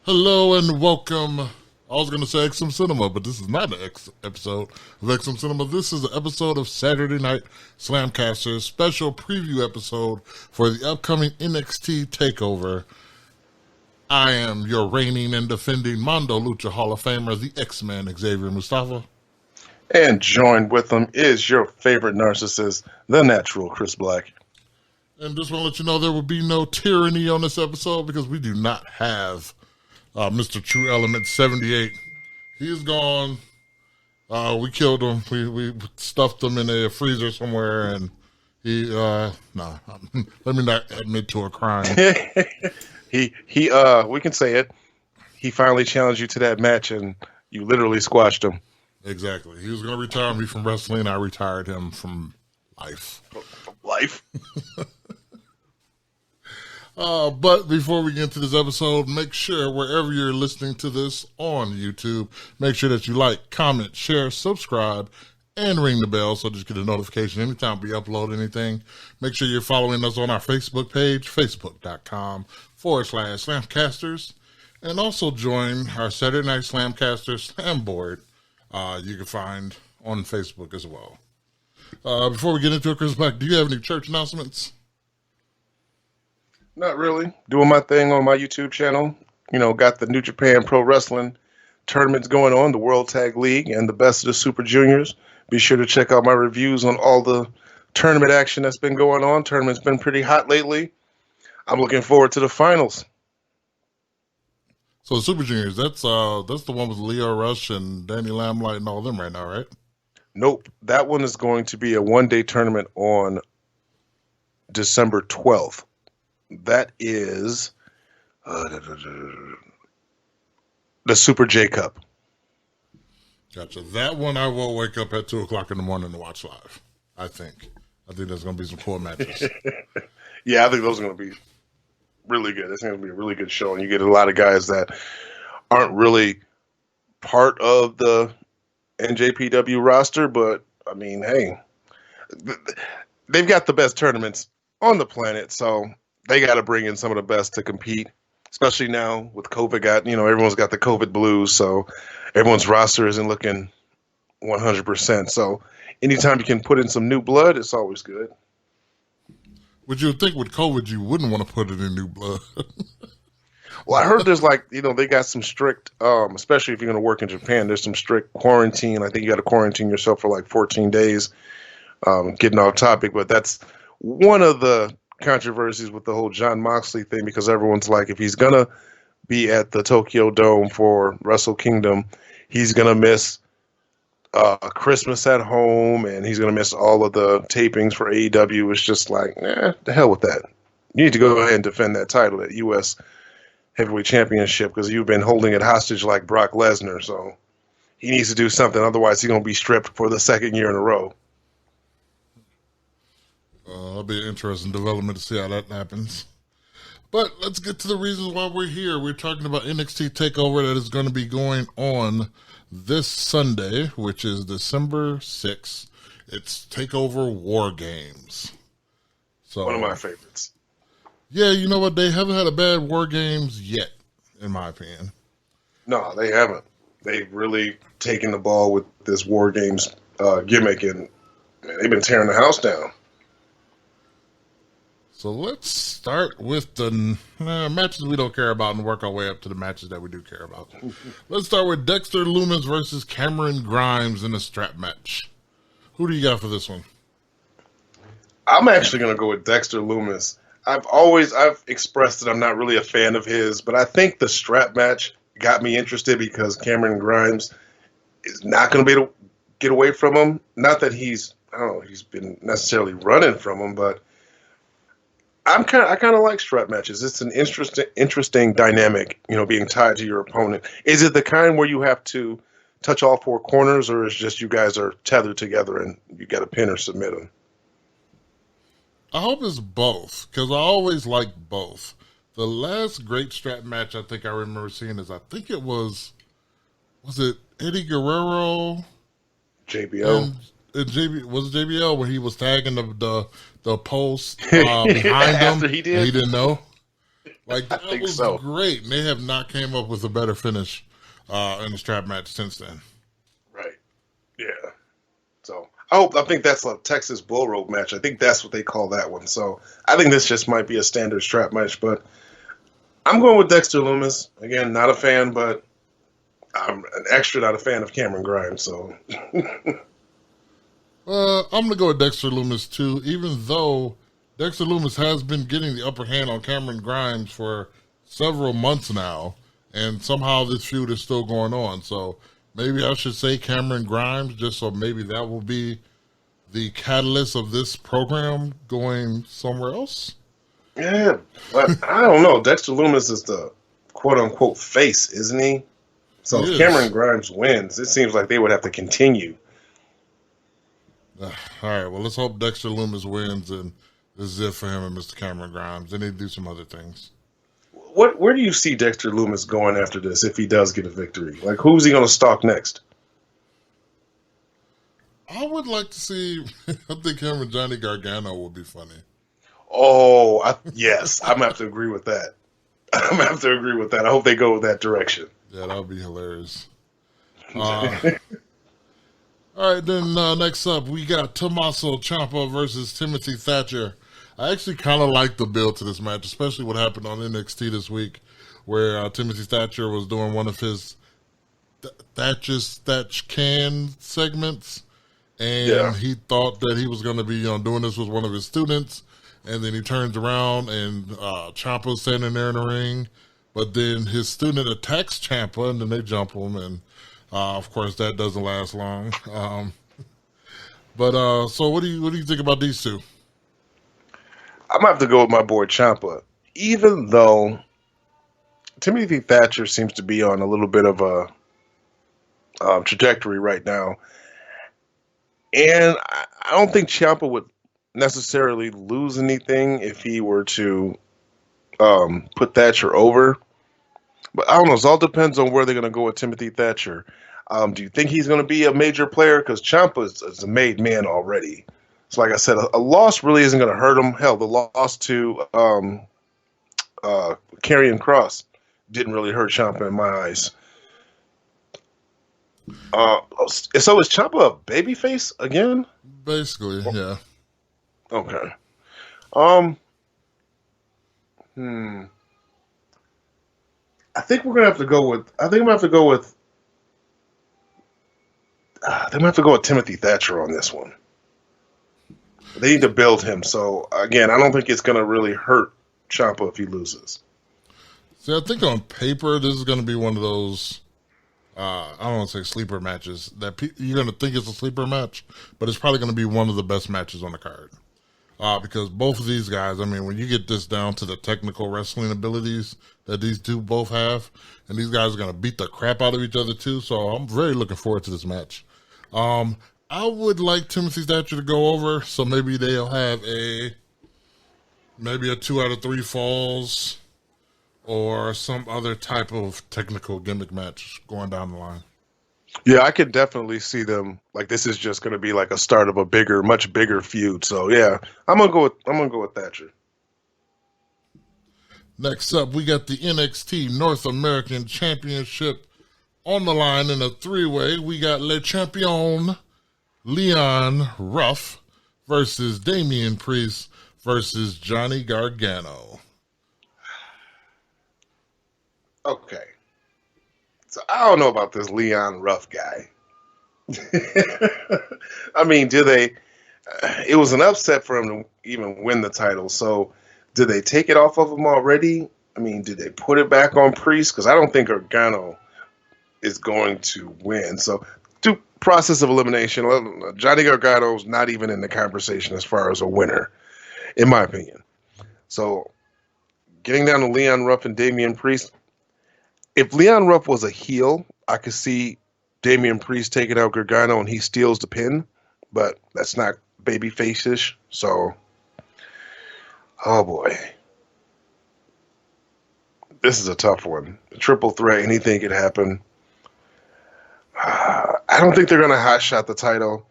Hello and welcome. I was going to say XM Cinema, but this is not an episode of XM Cinema. This is an episode of Saturday Night Slamcasters, special preview episode for the upcoming NXT TakeOver. I am your reigning and defending Mondo Lucha Hall of Famer, the X-Man Xavier Mustafa. And joined with them is your favorite narcissist, the natural Chris Black. And just want to let you know there will be no tyranny on this episode because we do not have Mr. Tru Element 78. He is gone. We killed him. We stuffed him in a freezer somewhere, and he let me not admit to a crime. he we can say it. He finally challenged you to that match, and you literally squashed him. Exactly. He was going to retire me from wrestling. I retired him from life. From life. But before we get into this episode, make sure wherever you're listening to this on YouTube, make sure that you like, comment, share, subscribe, and ring the bell so that you get a notification anytime we upload anything. Make sure you're following us on our Facebook page, facebook.com/Slamcasters, and also join our Saturday Night Slamcasters Slam board. You can find on Facebook as well. Before we get into it, Chris Black, do you have any church announcements? Not really. Doing my thing on my YouTube channel. You know, got the New Japan Pro Wrestling tournaments going on, the World Tag League, and the Best of the Super Juniors. Be sure to check out my reviews on all the tournament action that's been going on. Tournament's been pretty hot lately. I'm looking forward to the finals. So the Super Juniors, that's the one with Leo Rush and Danny Limelight and all them right now, right? Nope. That one is going to be a one-day tournament on December 12th. That is the Super J Cup. Gotcha. That one I will wake up at 2 o'clock in the morning to watch live. I think there's going to be some cool matches. Yeah, I think those are going to be really good. It's going to be a really good show, and you get a lot of guys that aren't really part of the NJPW roster, but I mean, hey, they've got the best tournaments on the planet, so they got to bring in some of the best to compete, especially now with COVID. Everyone's got the COVID blues, so everyone's roster isn't looking 100%. So anytime you can put in some new blood, it's always good. Would you think with COVID you wouldn't want to put it in new blood? Well, I heard there's they got some strict, especially if you're going to work in Japan, there's some strict quarantine. I think you got to quarantine yourself for like 14 days. Getting off topic, but that's one of the controversies with the whole Jon Moxley thing, because everyone's like, if he's going to be at the Tokyo Dome for Wrestle Kingdom, he's going to miss Christmas at home, and he's going to miss all of the tapings for AEW. It's just like, the hell with that. You need to go ahead and defend that title at U.S. Heavyweight Championship, because you've been holding it hostage like Brock Lesnar, so he needs to do something. Otherwise, he's going to be stripped for the second year in a row. That'll be an interesting development to see how that happens. But let's get to the reasons why we're here. We're talking about NXT TakeOver that is going to be going on this Sunday, which is December 6th. It's TakeOver War Games. So, one of my favorites. Yeah, you know what? They haven't had a bad War Games yet, in my opinion. No, they haven't. They've really taken the ball with this War Games gimmick, and they've been tearing the house down. So let's start with the matches we don't care about and work our way up to the matches that we do care about. Let's start with Dexter Lumis versus Cameron Grimes in a strap match. Who do you got for this one? I'm actually going to go with Dexter Lumis. I've expressed that I'm not really a fan of his, but I think the strap match got me interested because Cameron Grimes is not going to be able to get away from him. Not that he's been necessarily running from him, but I kind of like strap matches. It's an interesting dynamic, being tied to your opponent. Is it the kind where you have to touch all four corners, or is it just you guys are tethered together and you got to pin or submit them? I hope it's both, because I always like both. The last great strap match I think I remember seeing was it Eddie Guerrero? JBL. Was it JBL when he was tagging the post behind him? After he did? And he didn't know? Like, I that think was so. great. And they have not came up with a better finish in the strap match since then. Right. Yeah. So I think that's a Texas Bull Rope match. I think that's what they call that one. So I think this just might be a standard strap match, but I'm going with Dexter Lumis. Again, not a fan, but I'm an extra not a fan of Cameron Grimes. So I'm going to go with Dexter Lumis, too, even though Dexter Lumis has been getting the upper hand on Cameron Grimes for several months now, and somehow this feud is still going on. So maybe I should say Cameron Grimes, just so maybe that will be the catalyst of this program going somewhere else. yeah, but I don't know. Dexter Lumis is the quote unquote face, isn't he? So He if Cameron is. Grimes wins, it seems like they would have to continue. All right, well, let's hope Dexter Lumis wins, and this is it for him and Mr. Cameron Grimes. They need to do some other things. Where do you see Dexter Lumis going after this if he does get a victory? Like, who's he going to stalk next? I would like to see, I think him and Johnny Gargano would be funny. Oh, yes, I'm gonna have to agree with that. I'm gonna have to agree with that. I hope they go that direction. Yeah, that would be hilarious. All right, then next up, we got Tommaso Ciampa versus Timothy Thatcher. I actually kind of like the build to this match, especially what happened on NXT this week, where Timothy Thatcher was doing one of his Thatch Can segments, and he thought that he was going to be doing this with one of his students, and then he turns around and Ciampa's standing there in the ring, but then his student attacks Ciampa, and then they jump him, and of course that doesn't last long. So what do you think about these two? I'm gonna have to go with my boy Ciampa, even though Timothy Thatcher seems to be on a little bit of a trajectory right now, and I don't think Ciampa would necessarily lose anything if he were to put Thatcher over. But I don't know. It all depends on where they're going to go with Timothy Thatcher. Do you think he's going to be a major player? Because Ciampa is a made man already. So, like I said, a loss really isn't going to hurt him. Hell, the loss to Karrion Kross didn't really hurt Ciampa in my eyes. So is Ciampa a babyface again? Basically, yeah. Okay. I think we're gonna have to go with. I think I'm gonna have to go with. I think I'm gonna have to go with Timothy Thatcher on this one. They need to build him. So again, I don't think it's gonna really hurt Ciampa if he loses. See, I think on paper this is going to be one of those. I don't want to say sleeper matches that you're going to think it's a sleeper match, but it's probably going to be one of the best matches on the card. Because both of these guys, I mean, when you get this down to the technical wrestling abilities that these two both have, and these guys are going to beat the crap out of each other too, so I'm very looking forward to this match. I would like Timothy Thatcher to go over, so maybe they'll have maybe a 2 out of 3 falls or some other type of technical gimmick match going down the line. Yeah, I could definitely see them. Like this is just going to be like a start of a bigger, much bigger feud. So yeah, I'm gonna go with Thatcher. Next up, we got the NXT North American Championship on the line in a 3-way. We got Le Champion Leon Ruff versus Damian Priest versus Johnny Gargano. Okay. So I don't know about this Leon Ruff guy. I mean, it was an upset for him to even win the title. So did they take it off of him already? I mean, did they put it back on Priest? Because I don't think Gargano is going to win. So through process of elimination, Johnny Gargano's not even in the conversation as far as a winner, in my opinion. So getting down to Leon Ruff and Damian Priest, if Leon Ruff was a heel, I could see Damian Priest taking out Gargano and he steals the pin, but that's not babyface-ish. So, oh boy. This is a tough one. A triple threat, anything could happen. I don't think they're going to hotshot the title.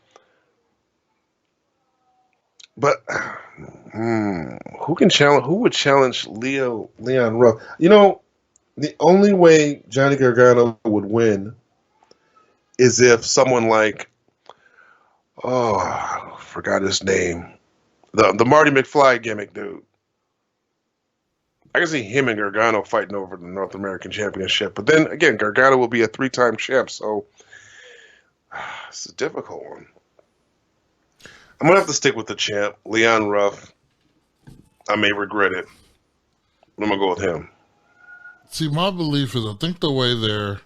But Who can challenge? Who would challenge Leon Ruff? You know, the only way Johnny Gargano would win is if someone like, I forgot his name, the Marty McFly gimmick dude. I can see him and Gargano fighting over the North American Championship. But then again, Gargano will be a 3-time champ, so it's a difficult one. I'm gonna have to stick with the champ, Leon Ruff. I may regret it. I'm gonna go with him. See, my belief is I think the way they're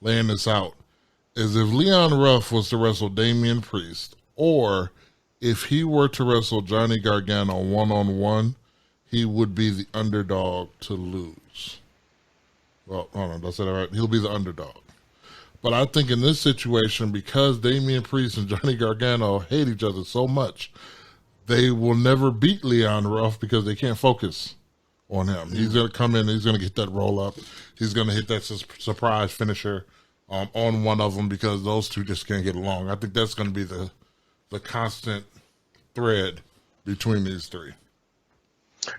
laying this out is if Leon Ruff was to wrestle Damian Priest, or if he were to wrestle Johnny Gargano one-on-one, he would be the underdog to lose. Well, hold on, did I say that right? He'll be the underdog. But I think in this situation, because Damian Priest and Johnny Gargano hate each other so much, they will never beat Leon Ruff because they can't focus on him. He's going to come in, he's going to get that roll up. He's going to hit that surprise finisher on one of them because those two just can't get along. I think that's going to be the constant thread between these three.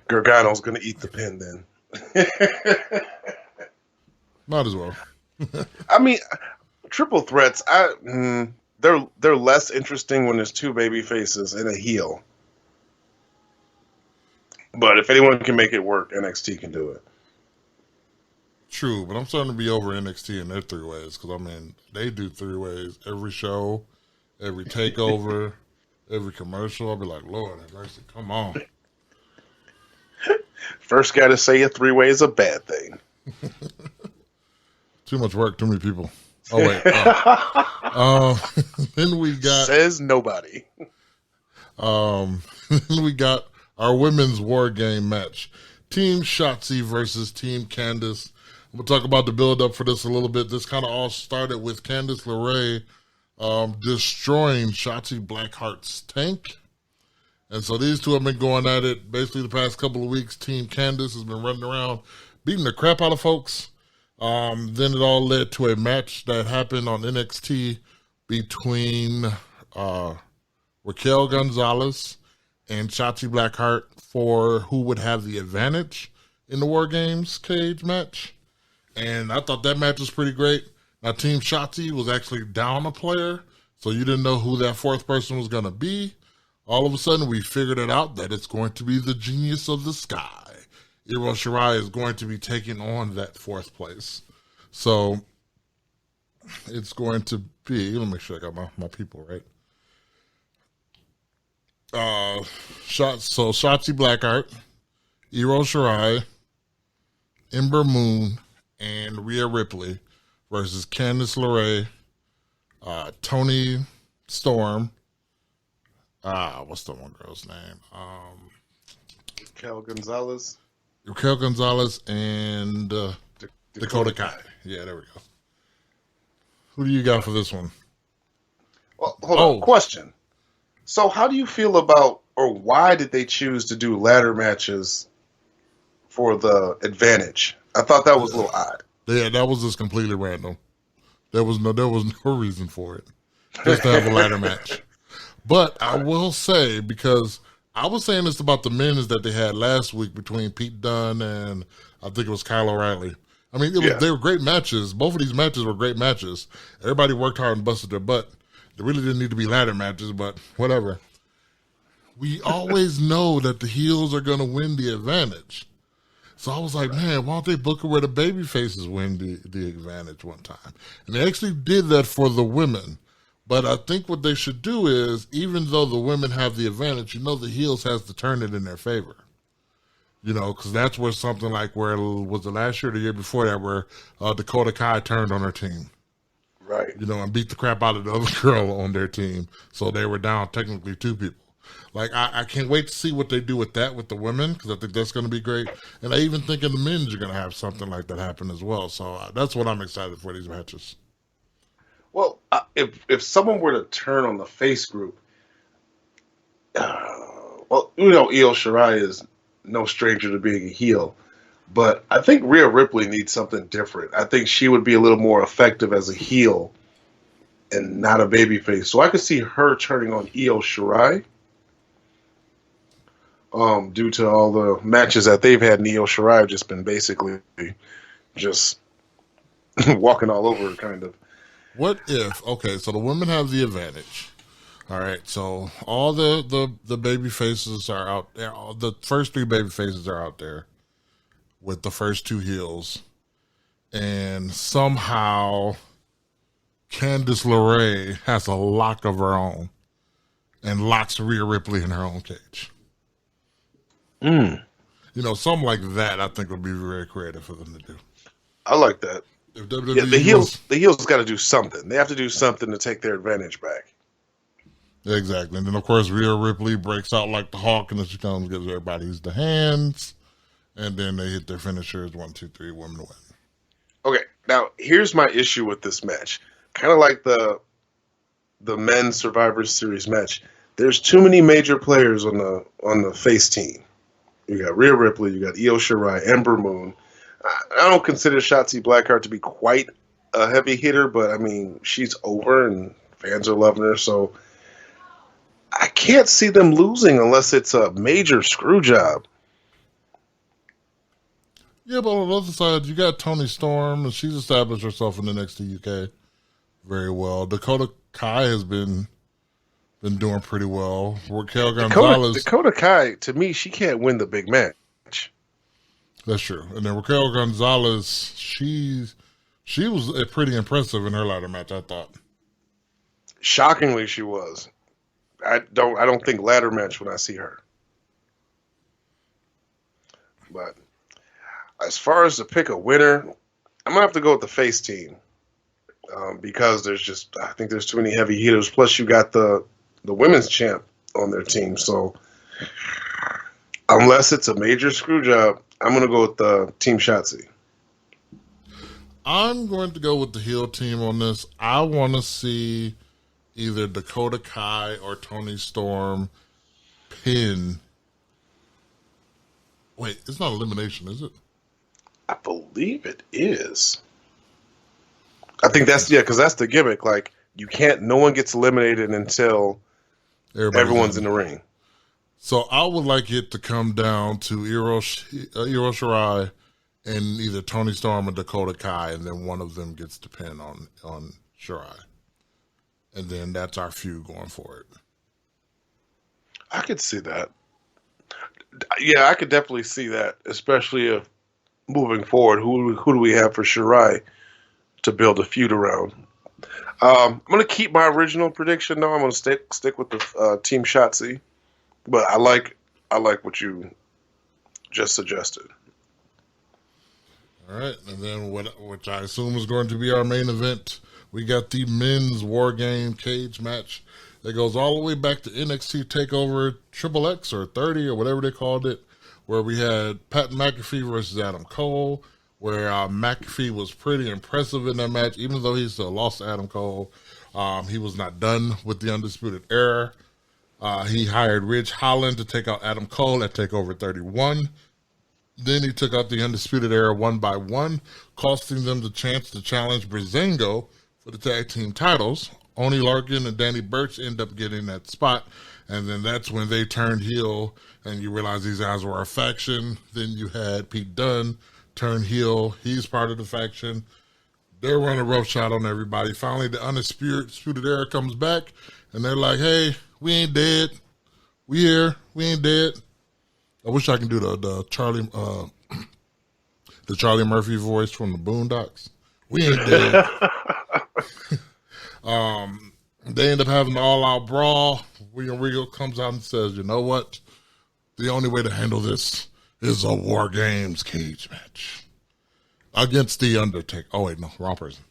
Gargano's going to eat the pin then. Might as well. I mean, triple threats, they're less interesting when there's two baby faces and a heel. But if anyone can make it work, NXT can do it. True, but I'm starting to be over NXT in their 3-ways because, I mean, they do 3-ways every show, every takeover, every commercial. I'll be like, Lord have mercy, come on. First guy to say a 3-way is a bad thing. Too much work, too many people. Oh, wait. Then we got... Says nobody. Then we got our women's war game match. Team Shotzi versus Team Candice. We'll talk about the build-up for this a little bit. This kind of all started with Candice LeRae destroying Shotzi Blackheart's tank. And so these two have been going at it basically the past couple of weeks. Team Candice has been running around beating the crap out of folks. Then it all led to a match that happened on NXT between Raquel Gonzalez and Shotzi Blackheart for who would have the advantage in the War Games cage match. And I thought that match was pretty great. Now, Team Shotzi was actually down a player, so you didn't know who that fourth person was going to be. All of a sudden, we figured it out that it's going to be the Genius of the Sky. Io Shirai is going to be taking on that fourth place. So, it's going to be, let me make sure I got my people right. So Shotzi Blackheart, Io Shirai, Ember Moon, and Rhea Ripley versus Candice LeRae, Toni Storm, what's the one girl's name? Raquel Gonzalez and Dakota Kai. Yeah, there we go. Who do you got for this one? Well, hold on. Question. So how do you feel about, or why did they choose to do ladder matches for the advantage? I thought that was a little odd. Yeah, that was just completely random. There was no reason for it. Just to have a ladder match. But I will say, because I was saying this about the men's that they had last week between Pete Dunne and I think it was Kyle O'Reilly. I mean, they were great matches. Both of these matches were great matches. Everybody worked hard and busted their butt. They really didn't need to be ladder matches, but whatever. We always know that the heels are going to win the advantage. So I was like, man, why don't they book it where the baby faces win the advantage one time? And they actually did that for the women. But I think what they should do is, even though the women have the advantage, the heels has to turn it in their favor. Because that's where something like where was the last year or the year before that where Dakota Kai turned on her team. Right. And beat the crap out of the other girl on their team. So they were down technically 2 people. Like, I can't wait to see what they do with that with the women, because I think that's going to be great. And I even think in the men's you're going to have something like that happen as well. So that's what I'm excited for, these matches. Well, if someone were to turn on the face group, Io Shirai is no stranger to being a heel. But I think Rhea Ripley needs something different. I think she would be a little more effective as a heel and not a babyface. So I could see her turning on Io Shirai. due to all the matches that they've had. Io Shirai have just been basically just walking all over, kind of. What if, okay, so the women have the advantage. All right, so all the baby faces are out there. The first 3 baby faces are out there with the first 2 heels. And somehow Candice LeRae has a lock of her own and locks Rhea Ripley in her own cage. You know, something like that I think would be very creative for them to do. I like that. If WWE Yeah, the heels got to do something. They have to do something to take their advantage back. Exactly. And then, of course, Rhea Ripley breaks out like the Hawk, and then she comes and gives everybody the hands. And then they hit their finishers, 1, 2, 3, women win. Okay, now here's my issue with this match. Kind of like the men's Survivor Series match. There's too many major players on the face team. You got Rhea Ripley, you got Io Shirai, Ember Moon. I don't consider Shotzi Blackheart to be quite a heavy hitter, but I mean, she's over and fans are loving her, so I can't see them losing unless it's a major screw job. Yeah, but on the other side, you got Toni Storm, and she's established herself in the NXT UK very well. Dakota Kai has been doing pretty well. Raquel Gonzalez. Dakota Kai, to me, she can't win the big match. That's true. And then Raquel Gonzalez, she was pretty impressive in her ladder match, I thought. Shockingly, she was. I don't think ladder match when I see her. But as far as to pick a winner, I'm gonna have to go with the face team because I think there's too many heavy hitters. Plus, you got the women's champ on their team. So unless it's a major screw job, I'm gonna go with the Team Shotzi. I'm going to go with the heel team on this. I want to see either Dakota Kai or Toni Storm pin. Wait, it's not elimination, is it? I believe it is. I think because that's the gimmick. Like, no one gets eliminated until everyone's in the ring. So I would like it to come down to Io Shirai and either Toni Storm or Dakota Kai, and then one of them gets the pin on Shirai. And then that's our feud going forward. I could see that. Yeah, I could definitely see that, especially if moving forward, who do we have for Shirai to build a feud around? I'm going to keep my original prediction, though. I'm going to stick with the Team Shotzi. But I like what you just suggested. All right, and then which I assume is going to be our main event, we got the men's War Game cage match that goes all the way back to NXT TakeOver XXX or 30 or whatever they called it, where we had Pat McAfee versus Adam Cole, where McAfee was pretty impressive in that match, even though he still lost to Adam Cole. He was not done with the Undisputed Era. He hired Ridge Holland to take out Adam Cole at TakeOver 31. Then he took out the Undisputed Era one by one, costing them the chance to challenge Breezango for the tag team titles. Oney Larkin and Danny Burch end up getting that spot, and then that's when they turned heel, and you realize these guys were a faction. Then you had Pete Dunne turn heel. He's part of the faction. They're running a rough shot on everybody. Finally, the Undisputed Era comes back, and they're like, hey, we ain't dead. We here. We ain't dead. I wish I can do the Charlie Murphy voice from the Boondocks. We ain't dead. They end up having an all-out brawl. William Regal comes out and says, you know what? The only way to handle this is a War Games cage match against The Undertaker. Oh, wait, no, wrong person.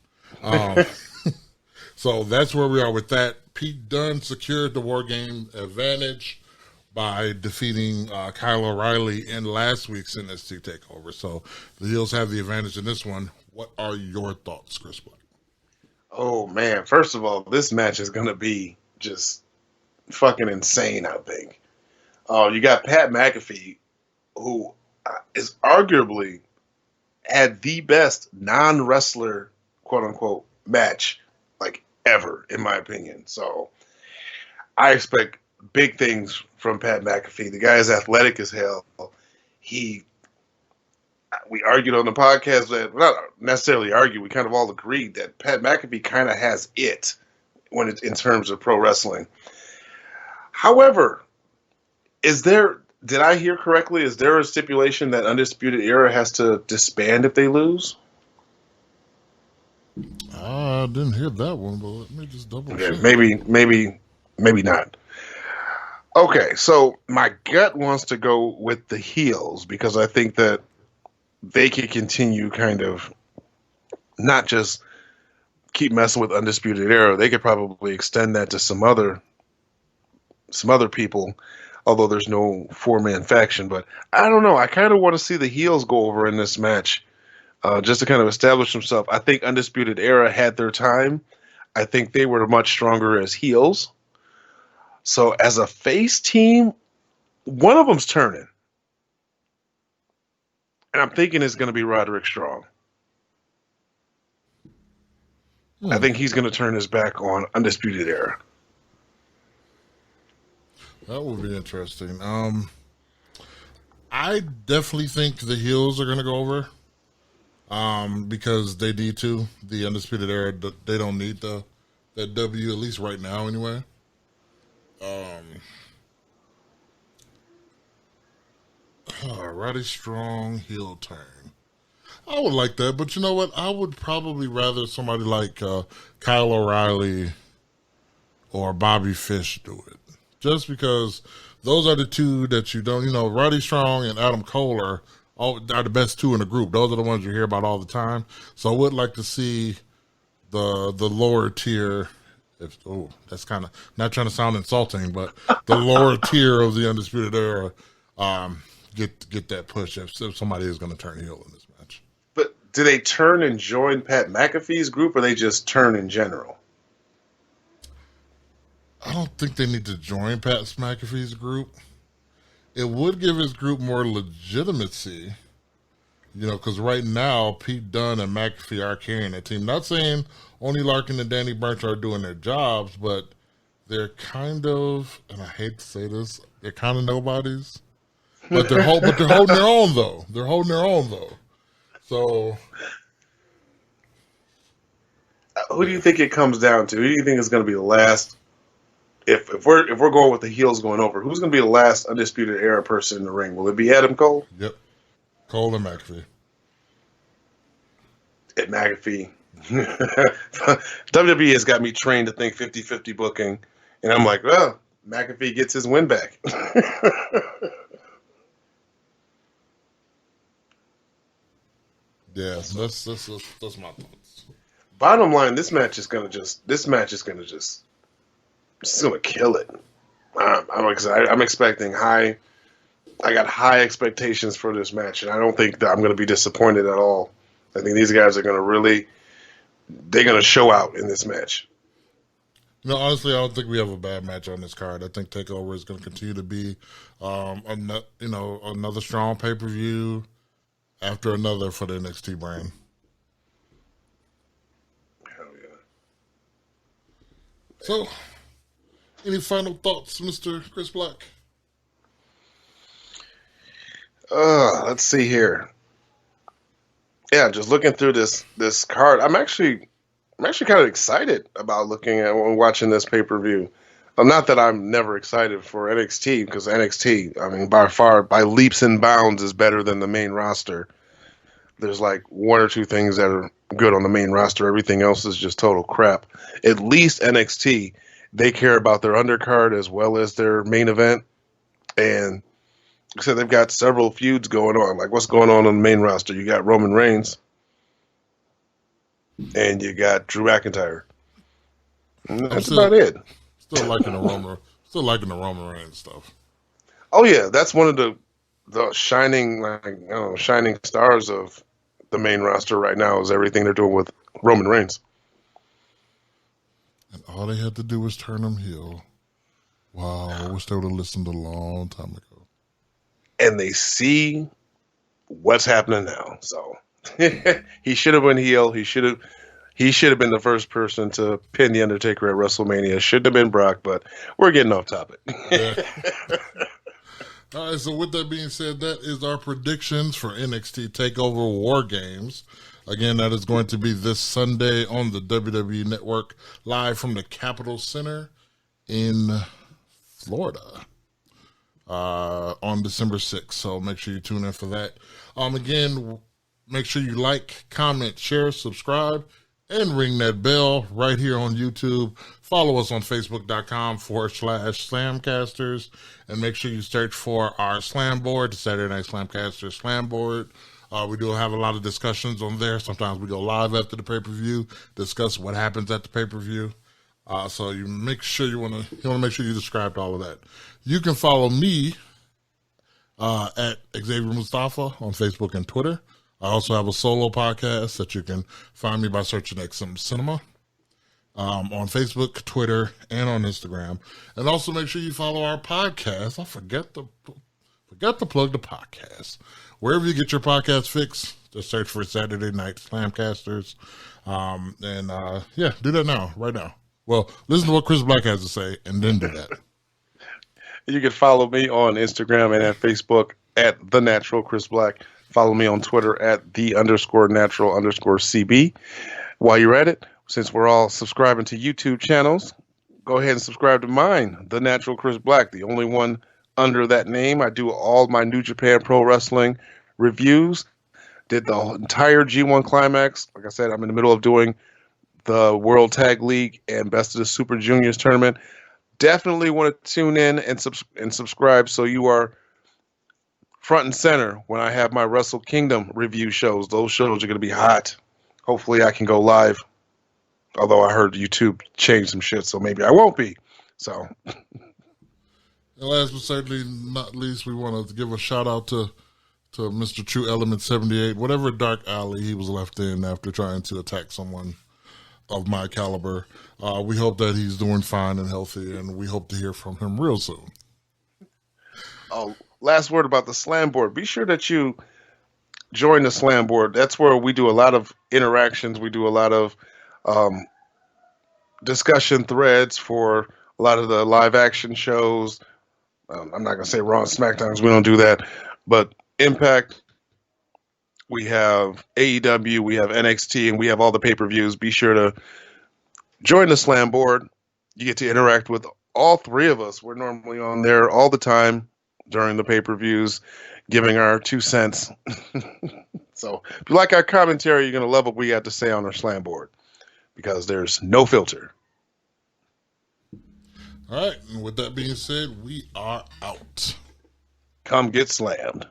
So that's where we are with that. Pete Dunne secured the War Game advantage by defeating Kyle O'Reilly in last week's NXT TakeOver. So the heels have the advantage in this one. What are your thoughts, Chris Black? Oh, man. First of all, this match is going to be just fucking insane, I think. You got Pat McAfee, who is arguably had the best non-wrestler, quote-unquote, match, like, ever, in my opinion. So I expect big things from Pat McAfee. The guy is athletic as hell. We argued on the podcast that, not necessarily argue, we kind of all agreed that Pat McAfee kind of has it when it's in terms of pro wrestling. However, did I hear correctly? Is there a stipulation that Undisputed Era has to disband if they lose? I didn't hear that one, but let me just double check. Maybe not. Okay, so my gut wants to go with the heels because I think that they can continue kind of not just keep messing with Undisputed Era. They could probably extend that to some other people, although there's no 4-man faction. But I don't know. I kind of want to see the heels go over in this match just to kind of establish themselves. I think Undisputed Era had their time. I think they were much stronger as heels. So as a face team, one of them's turning. And I'm thinking it's going to be Roderick Strong. I think he's going to turn his back on Undisputed Era. That would be interesting. I definitely think the heels are going to go over because they need to. The Undisputed Era, they don't need that W, at least right now anyway. Roddy Strong heel turn. I would like that, but you know what? I would probably rather somebody like Kyle O'Reilly or Bobby Fish do it. Just because those are the two that you don't, Roddy Strong and Adam Cole are the best two in the group. Those are the ones you hear about all the time. So I would like to see the lower tier. That's kind of not trying to sound insulting, but the lower tier of the Undisputed Era get that push if somebody is going to turn heel in this match. But do they turn and join Pat McAfee's group, or they just turn in general? I don't think they need to join Pat McAfee's group. It would give his group more legitimacy, because right now Pete Dunne and McAfee are carrying that team. Not saying Oney Larkin and Danny Burch are doing their jobs, but they're kind of, and I hate to say this, they're kind of nobodies. But they're holding their own though. They're holding their own though. So, who do you think it comes down to? Who do you think is going to be the last? If we're going with the heels going over, who's going to be the last Undisputed Era person in the ring? Will it be Adam Cole? Yep, Cole and McAfee. At McAfee. WWE has got me trained to think 50-50 booking, and I'm like, well, McAfee gets his win back. Yeah, that's my thoughts. Bottom line, this match is gonna kill it. I'm expecting high. I got high expectations for this match, and I don't think that I'm going to be disappointed at all. I think these guys are going to they're going to show out in this match. Honestly, I don't think we have a bad match on this card. I think TakeOver is going to continue to be, another strong pay-per-view after another for the NXT brand. Hell yeah. So, any final thoughts, Mr. Chris Black? Let's see here. Yeah, just looking through this card, I'm actually kind of excited about looking at and watching this pay-per-view. Not that I'm never excited for NXT, because NXT, I mean, by leaps and bounds, is better than the main roster. There's like one or two things that are good on the main roster. Everything else is just total crap. At least NXT, they care about their undercard as well as their main event. And so they've got several feuds going on. Like, what's going on the main roster? You got Roman Reigns and you got Drew McIntyre. And that's about it. Still liking the Roman Reigns stuff. Oh yeah, that's one of the shining shining stars of the main roster right now is everything they're doing with Roman Reigns. And all they had to do was turn him heel. Wow, I wish they would have listened a long time ago. And they see what's happening now. So he should have went heel. He should have. He should have been the first person to pin The Undertaker at WrestleMania. Shouldn't have been Brock, but we're getting off topic. Yeah. All right, so with that being said, that is our predictions for NXT TakeOver War Games. Again, that is going to be this Sunday on the WWE Network, live from the Capitol Center in Florida on December 6th. So make sure you tune in for that. Again, make sure you like, comment, share, subscribe, and ring that bell right here on YouTube. Follow us on Facebook.com/Slamcasters. And make sure you search for our Slam board, the Saturday Night Slamcasters Slam board. We do have a lot of discussions on there. Sometimes we go live after the pay-per-view, discuss what happens at the pay-per-view. So you make sure you want to make sure you subscribe to all of that. You can follow me at Xavier Mustafa on Facebook and Twitter. I also have a solo podcast that you can find me by searching XM Cinema on Facebook, Twitter, and on Instagram. And also make sure you follow our podcast. I forgot to plug the podcast. Wherever you get your podcast fix, just search for Saturday Night Slamcasters. Do that now, right now. Well, listen to what Chris Black has to say, and then do that. You can follow me on Instagram and at Facebook at The Natural Chris Black. Follow me on Twitter at _natural_CB. While you're at it, since we're all subscribing to YouTube channels, go ahead and subscribe to mine, The Natural Chris Black, the only one under that name. I do all my New Japan Pro Wrestling reviews. Did the entire G1 Climax. Like I said, I'm in the middle of doing the World Tag League and Best of the Super Juniors tournament. Definitely want to tune in and subscribe so you are front and center when I have my Wrestle Kingdom review shows. Those shows are going to be hot. Hopefully I can go live. Although I heard YouTube changed some shit, so maybe I won't be. So. And last but certainly not least, we want to give a shout out to Mr. Tru Element 78, whatever dark alley he was left in after trying to attack someone of my caliber. We hope that he's doing fine and healthy, and we hope to hear from him real soon. Oh, last word about the Slam board. Be sure that you join the Slam board. That's where we do a lot of interactions. We do a lot of discussion threads for a lot of the live action shows. I'm not going to say Raw and SmackDown because we don't do that. But Impact, we have AEW, we have NXT, and we have all the pay-per-views. Be sure to join the Slam board. You get to interact with all three of us. We're normally on there all the time during the pay-per-views, giving our 2 cents. So if you like our commentary, you're going to love what we got to say on our Slam board because there's no filter. All right, and with that being said, we are out. Come get slammed.